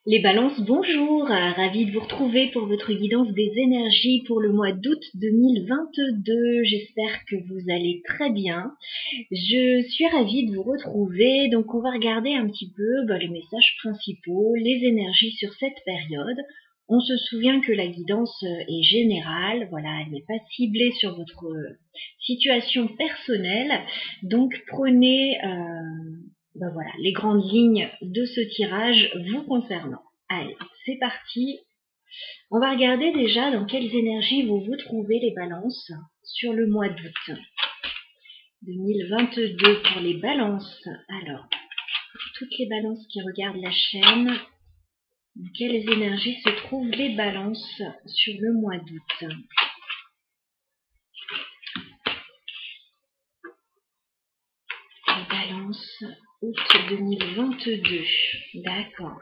Les balances, bonjour, ravie de vous retrouver pour votre guidance des énergies pour le mois d'août 2022. J'espère que vous allez très bien. Je suis ravie de vous retrouver. Donc on va regarder un petit peu les messages principaux, les énergies sur cette période. On se souvient que la guidance est générale, voilà, elle n'est pas ciblée sur votre situation personnelle. Donc prenez voilà, les grandes lignes de ce tirage vous concernant. Allez, c'est parti. On va regarder déjà dans quelles énergies vous vous trouvez les balances sur le mois d'août 2022 pour les balances. Alors, toutes les balances qui regardent la chaîne, dans quelles énergies se trouvent les balances sur le mois d'août? Les balances août 2022. D'accord.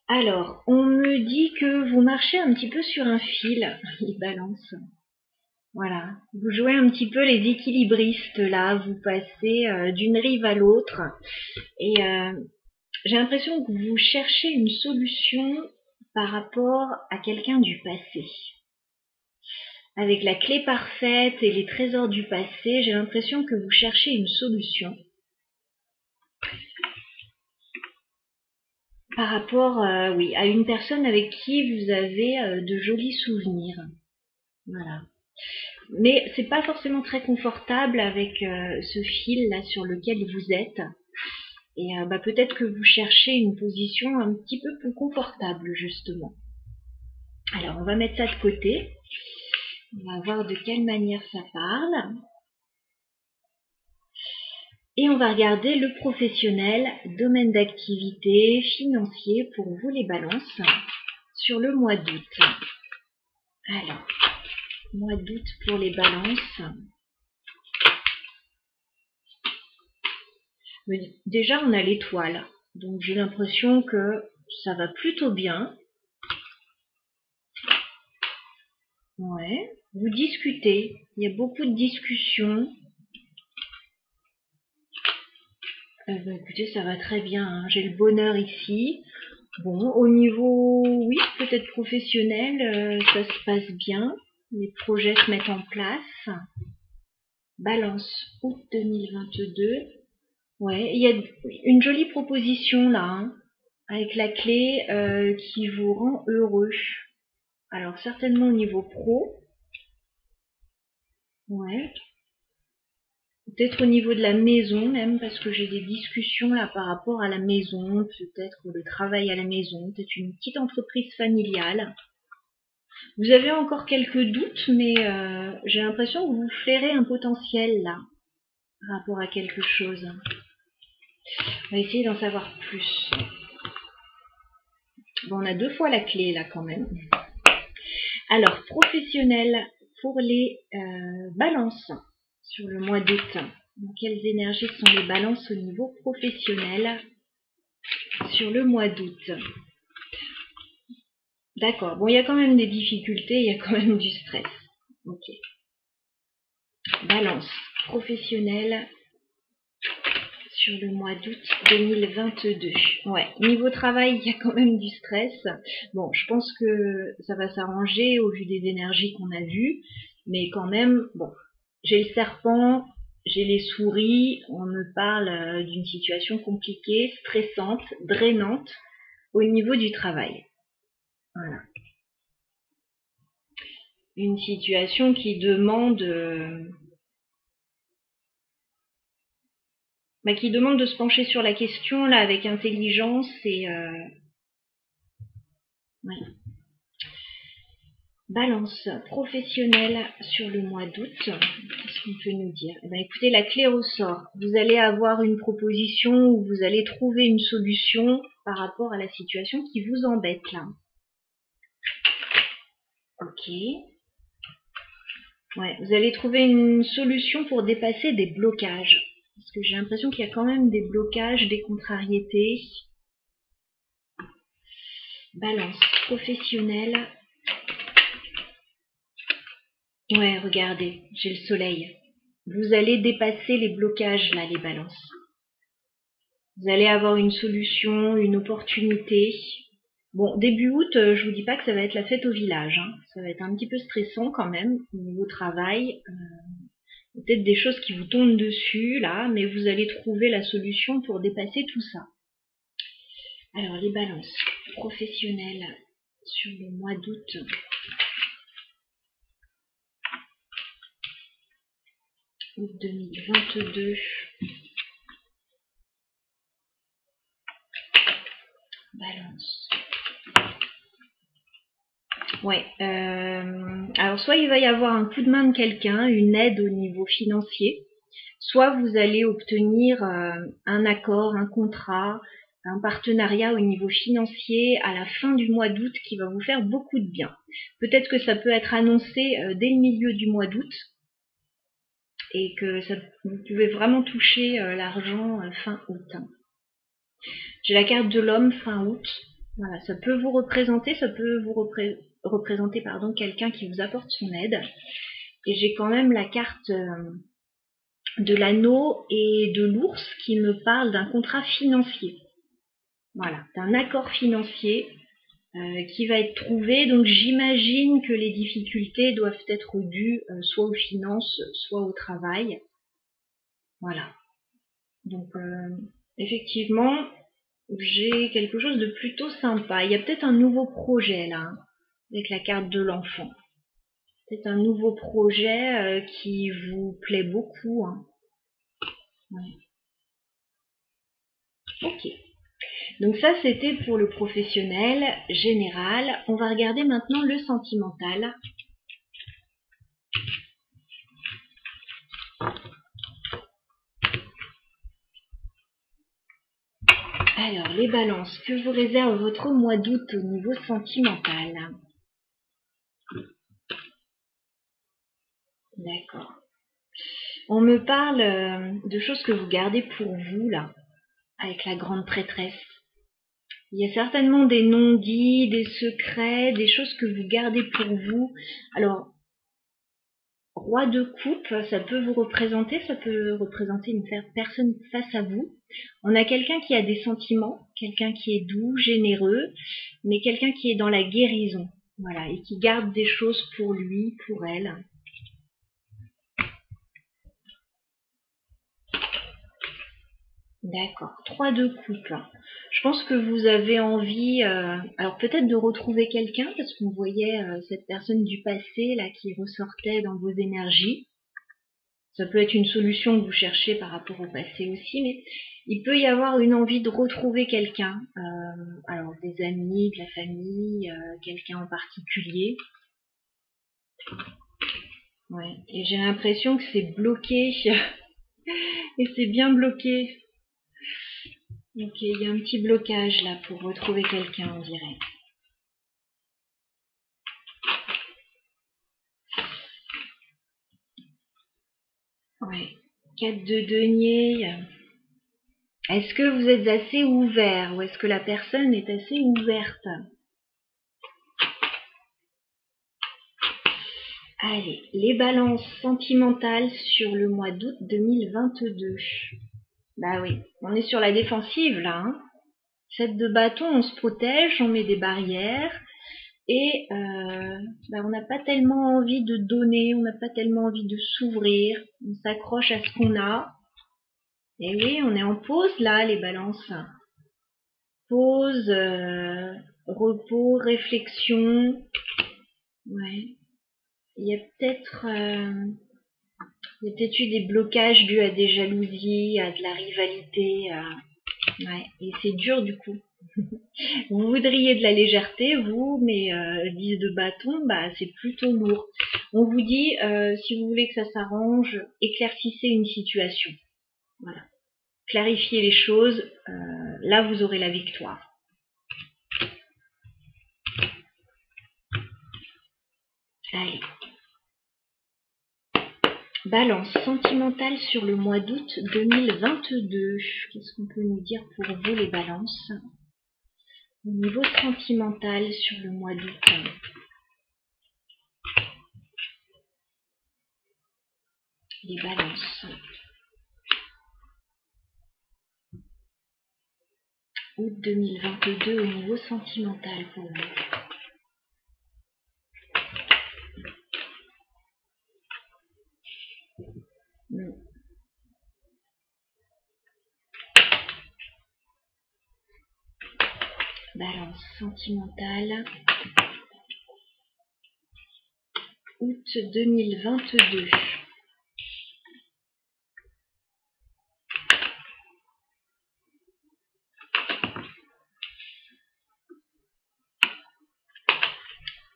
Alors, on me dit que vous marchez un petit peu sur un fil, les balances. Voilà, vous jouez un petit peu les équilibristes là, vous passez d'une rive à l'autre. Et j'ai l'impression que vous cherchez une solution par rapport à quelqu'un du passé. Avec la clé parfaite et les trésors du passé, j'ai l'impression que vous cherchez une solution. Par rapport oui, à une personne avec qui vous avez de jolis souvenirs. Voilà. Mais c'est pas forcément très confortable avec ce fil là sur lequel vous êtes. Et peut-être que vous cherchez une position un petit peu plus confortable justement. Alors on va mettre ça de côté. On va voir de quelle manière ça parle. Et on va regarder le professionnel, domaine d'activité, financier pour vous les balances sur le mois d'août. Alors, mois d'août pour les balances. Déjà, on a l'étoile. Donc, j'ai l'impression que ça va plutôt bien. Ouais. Vous discutez. Il y a beaucoup de discussions. Écoutez, ça va très bien. Hein. J'ai le bonheur ici. Bon, au niveau, oui, peut-être professionnel, ça se passe bien. Les projets se mettent en place. Balance, août 2022. Ouais, il y a une jolie proposition là, hein, avec la clé qui vous rend heureux. Alors, certainement au niveau pro. Ouais. Peut-être au niveau de la maison même, parce que j'ai des discussions là par rapport à la maison, peut-être le travail à la maison, peut-être une petite entreprise familiale. Vous avez encore quelques doutes, mais j'ai l'impression que vous flairez un potentiel là, par rapport à quelque chose. On va essayer d'en savoir plus. Bon, on a 2 fois la clé là quand même. Alors, professionnel pour les balances sur le mois d'août. Donc, quelles énergies sont les balances au niveau professionnel sur le mois d'août? D'accord. Bon, il y a quand même des difficultés, il y a quand même du stress. Ok. Balance professionnelle sur le mois d'août 2022. Ouais, niveau travail, il y a quand même du stress. Bon, je pense que ça va s'arranger au vu des énergies qu'on a vues, mais quand même, bon, j'ai le serpent, j'ai les souris, on me parle d'une situation compliquée, stressante, drainante au niveau du travail. Voilà. Une situation qui demande de se pencher sur la question là avec intelligence et ouais. Balance professionnelle sur le mois d'août. Qu'est-ce qu'on peut nous dire? Écoutez, la clé ressort. Vous allez avoir une proposition où vous allez trouver une solution par rapport à la situation qui vous embête là. Ok. Ouais, vous allez trouver une solution pour dépasser des blocages. Parce que j'ai l'impression qu'il y a quand même des blocages, des contrariétés. Balance professionnelle. Ouais, regardez, j'ai le soleil. Vous allez dépasser les blocages là, les balances. Vous allez avoir une solution, une opportunité. Bon, début août, je vous dis pas que ça va être la fête au village, hein. Ça va être un petit peu stressant quand même au niveau travail. Peut-être des choses qui vous tombent dessus là, mais vous allez trouver la solution pour dépasser tout ça. Alors les balances professionnelles sur le mois d'août. Août 2022. Balance. Ouais. Alors soit il va y avoir un coup de main de quelqu'un, une aide au niveau financier, soit vous allez obtenir un accord, un contrat, un partenariat au niveau financier à la fin du mois d'août qui va vous faire beaucoup de bien. Peut-être que ça peut être annoncé dès le milieu du mois d'août et que vous pouvez vraiment toucher l'argent fin août. J'ai la carte de l'homme fin août. Voilà, ça peut vous représenter, représenter quelqu'un qui vous apporte son aide. Et j'ai quand même la carte de l'anneau et de l'ours qui me parle d'un contrat financier. Voilà, d'un accord financier qui va être trouvé. Donc j'imagine que les difficultés doivent être dues soit aux finances, soit au travail. Voilà. Donc effectivement, j'ai quelque chose de plutôt sympa. Il y a peut-être un nouveau projet là, hein, avec la carte de l'enfant. Peut-être un nouveau projet qui vous plaît beaucoup. Hein. Ouais. Ok. Donc ça, c'était pour le professionnel général. On va regarder maintenant le sentimental. Alors, les balances, que vous réserve votre mois d'août au niveau sentimental? D'accord. On me parle de choses que vous gardez pour vous, là, avec la grande prêtresse. Il y a certainement des non-dits, des secrets, des choses que vous gardez pour vous. Alors, roi de coupe, ça peut vous représenter, ça peut représenter une personne face à vous. On a quelqu'un qui a des sentiments, quelqu'un qui est doux, généreux, mais quelqu'un qui est dans la guérison, voilà, et qui garde des choses pour lui, pour elle. D'accord, 3 de coupe. Je pense que vous avez envie, alors peut-être de retrouver quelqu'un, parce qu'on voyait cette personne du passé là qui ressortait dans vos énergies. Ça peut être une solution que vous cherchez par rapport au passé aussi, mais il peut y avoir une envie de retrouver quelqu'un, alors des amis, de la famille, quelqu'un en particulier. Ouais. Et j'ai l'impression que c'est bloqué, et c'est bien bloqué. Ok, il y a un petit blocage là pour retrouver quelqu'un, on dirait. Ouais. 4 de denier. Est-ce que vous êtes assez ouvert ou est-ce que la personne est assez ouverte? Allez, les balances sentimentales sur le mois d'août 2022. Bah oui, on est sur la défensive là. Hein. 7 de bâton, on se protège, on met des barrières et on n'a pas tellement envie de donner, on n'a pas tellement envie de s'ouvrir, on s'accroche à ce qu'on a. Et oui, on est en pause là, les balances. Pause, repos, réflexion. Ouais. Il y a peut-être eu des blocages dus à des jalousies, à de la rivalité. Ouais. Et c'est dur du coup. Vous voudriez de la légèreté, vous, mais 10 de bâton, bah, c'est plutôt lourd. On vous dit, si vous voulez que ça s'arrange, éclaircissez une situation. Voilà. Clarifiez les choses, là vous aurez la victoire. Allez. Balance sentimentale sur le mois d'août 2022. Qu'est-ce qu'on peut nous dire pour vous les balances? Au niveau sentimental sur le mois d'août. Les balances. Août 2022 au niveau sentimental pour vous. Balance sentimentale. Août 2022.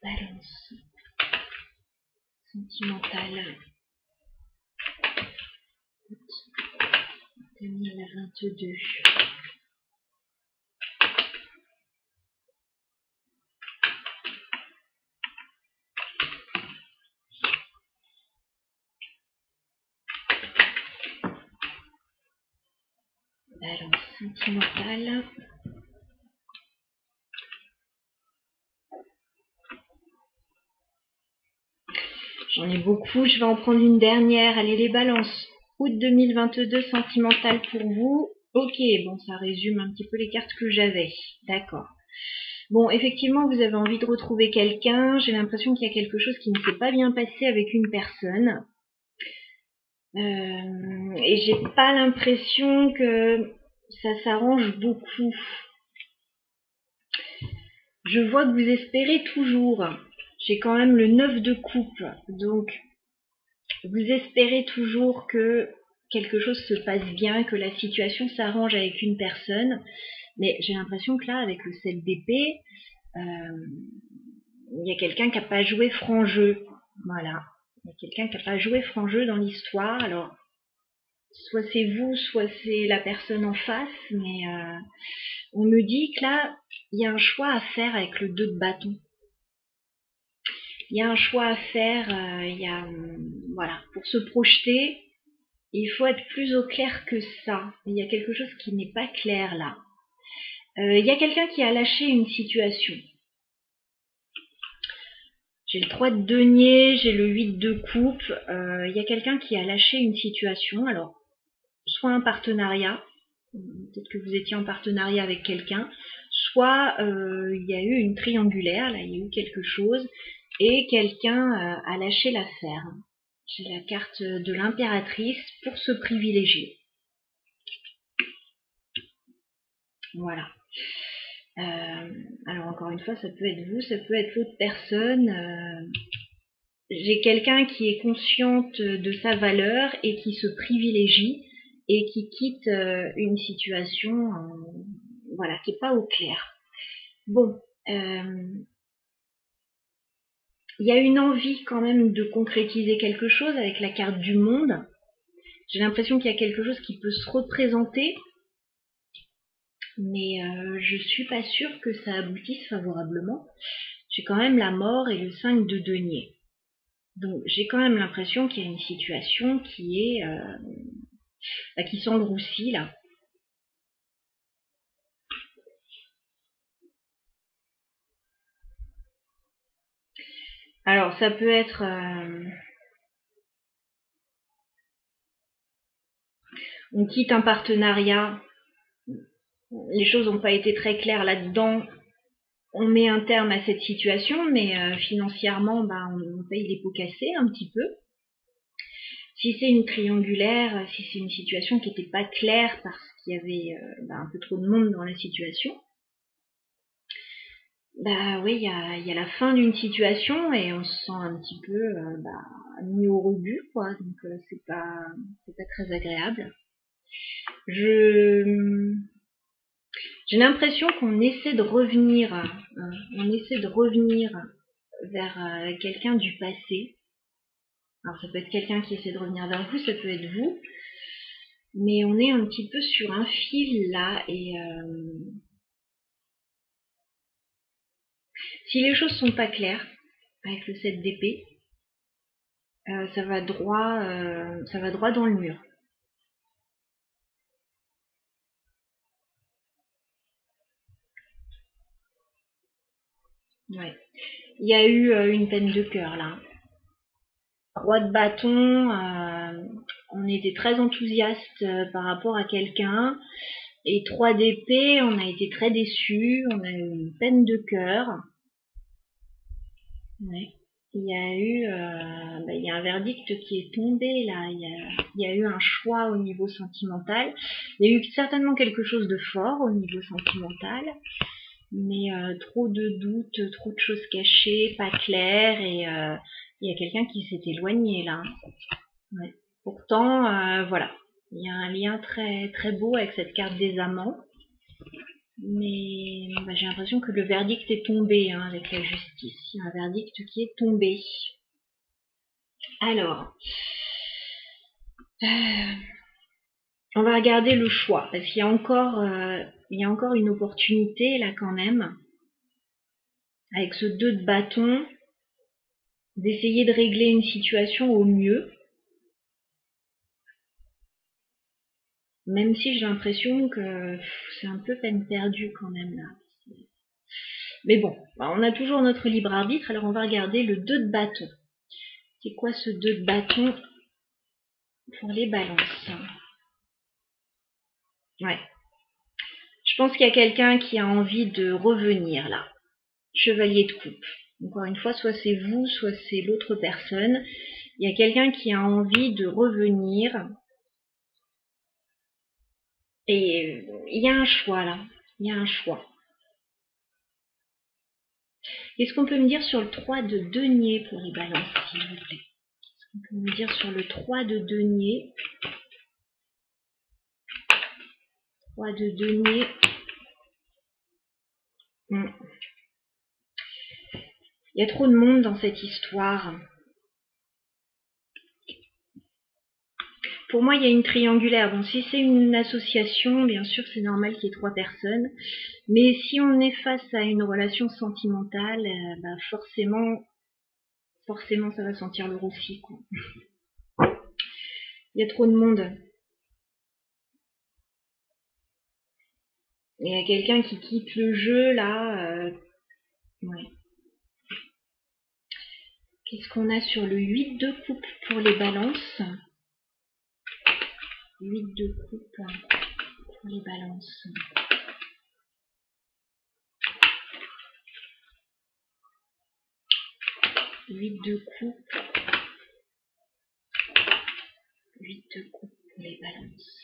Balance sentimentale. Août 2022. Balance sentimentale. J'en ai beaucoup, je vais en prendre une dernière. Allez, les balances. Août 2022, sentimental pour vous. Ok, bon, ça résume un petit peu les cartes que j'avais. D'accord. Bon, effectivement, vous avez envie de retrouver quelqu'un. J'ai l'impression qu'il y a quelque chose qui ne s'est pas bien passé avec une personne. Et j'ai pas l'impression que ça s'arrange beaucoup. Je vois que vous espérez toujours. J'ai quand même le 9 de coupe. Donc, vous espérez toujours que quelque chose se passe bien, que la situation s'arrange avec une personne. Mais j'ai l'impression que là, avec le 7 d'épée, il y a quelqu'un qui n'a pas joué franc jeu. Voilà. Il y a quelqu'un qui n'a pas joué franc jeu dans l'histoire. Alors, soit c'est vous, soit c'est la personne en face. Mais on me dit que là, il y a un choix à faire avec le 2 de bâton. Il y a un choix à faire, voilà, pour se projeter, il faut être plus au clair que ça. Il y a quelque chose qui n'est pas clair là. Il y a quelqu'un qui a lâché une situation. J'ai le 3 de denier, j'ai le 8 de coupe. Il y a quelqu'un qui a lâché une situation. Alors, soit un partenariat, peut-être que vous étiez en partenariat avec quelqu'un, soit il y a eu une triangulaire, là il y a eu quelque chose, et quelqu'un a lâché l'affaire. J'ai la carte de l'impératrice pour se privilégier. Voilà. Alors encore une fois, ça peut être vous, ça peut être l'autre personne. J'ai quelqu'un qui est consciente de sa valeur et qui se privilégie et qui quitte une situation voilà, qui n'est pas au clair. Bon, il y a une envie quand même de concrétiser quelque chose avec la carte du monde. J'ai l'impression qu'il y a quelque chose qui peut se représenter, mais je suis pas sûre que ça aboutisse favorablement. J'ai quand même la mort et le 5 de denier. Donc j'ai quand même l'impression qu'il y a une situation qui est qui s'engroussit là. Alors ça peut être on quitte un partenariat, les choses n'ont pas été très claires là-dedans, on met un terme à cette situation, mais financièrement on paye les pots cassés un petit peu. Si c'est une triangulaire, si c'est une situation qui n'était pas claire parce qu'il y avait un peu trop de monde dans la situation, oui, il y a la fin d'une situation et on se sent un petit peu mis au rebut, quoi. Donc c'est pas très agréable. J'ai l'impression qu'on essaie de revenir, vers quelqu'un du passé. Alors ça peut être quelqu'un qui essaie de revenir vers vous, ça peut être vous, mais on est un petit peu sur un fil là et si les choses sont pas claires avec le 7 d'épée, ça va droit dans le mur. Ouais. Il y a eu une peine de cœur là. Roi de bâton, on était très enthousiaste par rapport à quelqu'un. Et 3 d'épée, on a été très déçus, on a eu une peine de cœur. Ouais. Il y a un verdict qui est tombé là, il y a eu un choix au niveau sentimental. Il y a eu certainement quelque chose de fort au niveau sentimental, mais trop de doutes, trop de choses cachées, pas claires, et il y a quelqu'un qui s'est éloigné là. Ouais. Pourtant, voilà, il y a un lien très très beau avec cette carte des amants. Mais j'ai l'impression que le verdict est tombé avec la justice. Il y a un verdict qui est tombé. Alors, on va regarder le choix, parce qu'il y a encore une opportunité là quand même, avec ce 2 de bâton, d'essayer de régler une situation au mieux. Même si j'ai l'impression que c'est un peu peine perdue quand même là. Mais bon, on a toujours notre libre arbitre, alors on va regarder le 2 de bâton. C'est quoi ce 2 de bâton pour les balances? Ouais. Je pense qu'il y a quelqu'un qui a envie de revenir là. Chevalier de coupe. Encore une fois, soit c'est vous, soit c'est l'autre personne. Il y a quelqu'un qui a envie de revenir. Et il y a un choix là. Il y a un choix. Qu'est-ce qu'on peut me dire sur le 3 de denier pour les balances, s'il vous plaît? Qu'est-ce qu'on peut me dire sur le 3 de denier? 3 de denier. Il y a trop de monde dans cette histoire. Pour moi, il y a une triangulaire. Bon, si c'est une association, bien sûr, c'est normal qu'il y ait 3 personnes. Mais si on est face à une relation sentimentale, forcément, ça va sentir le roussi, quoi. Il y a trop de monde. Il y a quelqu'un qui quitte le jeu, là. Ouais. Qu'est-ce qu'on a sur le 8 de coupe pour les balances? 8 de coupe pour les balances. 8 de coupe. 8 de coupe pour les balances.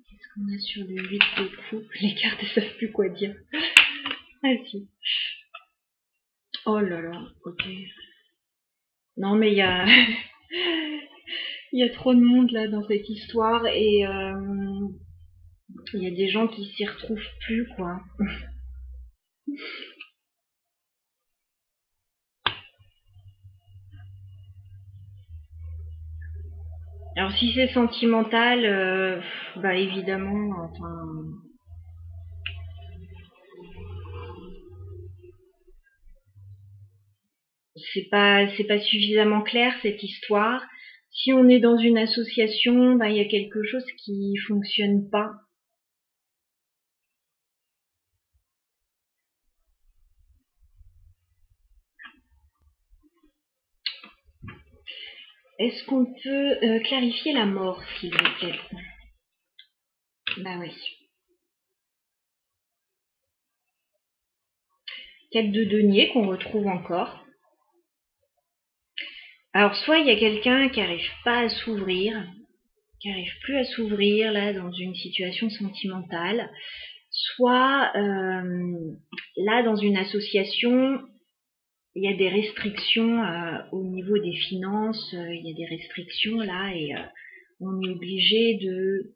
Qu'est-ce qu'on a sur le 8 de coupe? Les cartes ne savent plus quoi dire. Ah si. Oh là là, ok. Non mais il y a il y a trop de monde là dans cette histoire, et il y a des gens qui s'y retrouvent plus, quoi. Alors si c'est sentimental, évidemment, enfin, c'est pas suffisamment clair cette histoire. Si on est dans une association, il y a quelque chose qui fonctionne pas. Est-ce qu'on peut clarifier la mort, s'il vous plaît? Bah oui. 4 de denier qu'on retrouve encore. Alors soit il y a quelqu'un qui n'arrive pas à s'ouvrir, qui n'arrive plus à s'ouvrir là dans une situation sentimentale, soit là dans une association, il y a des restrictions au niveau des finances, il y a des restrictions là, et on est obligé de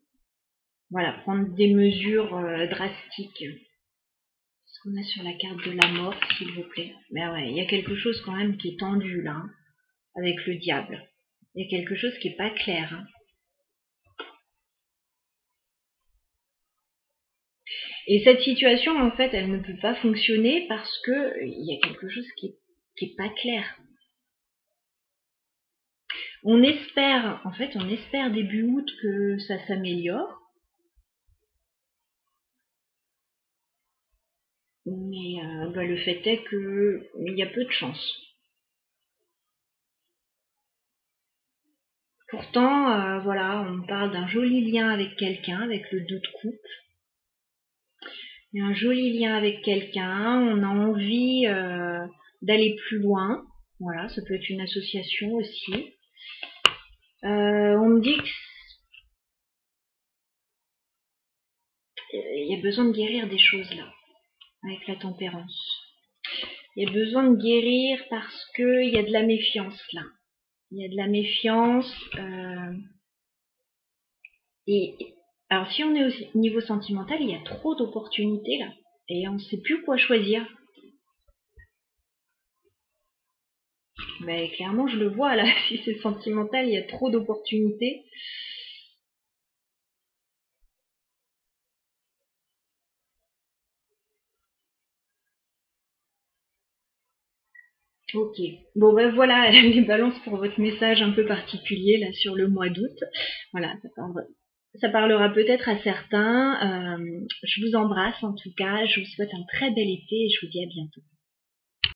prendre des mesures drastiques. Qu'est-ce qu'on a sur la carte de la mort, s'il vous plaît? Mais ouais, il y a quelque chose quand même qui est tendu là, avec le diable. Il y a quelque chose qui est pas clair. Hein. Et cette situation, en fait, elle ne peut pas fonctionner parce que il y a quelque chose qui est pas clair. On espère début août que ça s'améliore. Mais le fait est que il y a peu de chance. Pourtant, voilà, on parle d'un joli lien avec quelqu'un, avec le 2 de coupe. Il y a un joli lien avec quelqu'un, on a envie d'aller plus loin. Voilà, ça peut être une association aussi. On me dit qu'il y a besoin de guérir des choses là, avec la tempérance. Il y a besoin de guérir parce qu'il y a de la méfiance là. Il y a de la méfiance. Et alors si on est au niveau sentimental, il y a trop d'opportunités là. Et on ne sait plus quoi choisir. Mais clairement, je le vois là, si c'est sentimental, il y a trop d'opportunités. Ok. Bon ben voilà les balances pour votre message un peu particulier là sur le mois d'août. Voilà, ça parlera peut-être à certains. Je vous embrasse en tout cas, je vous souhaite un très bel été et je vous dis à bientôt.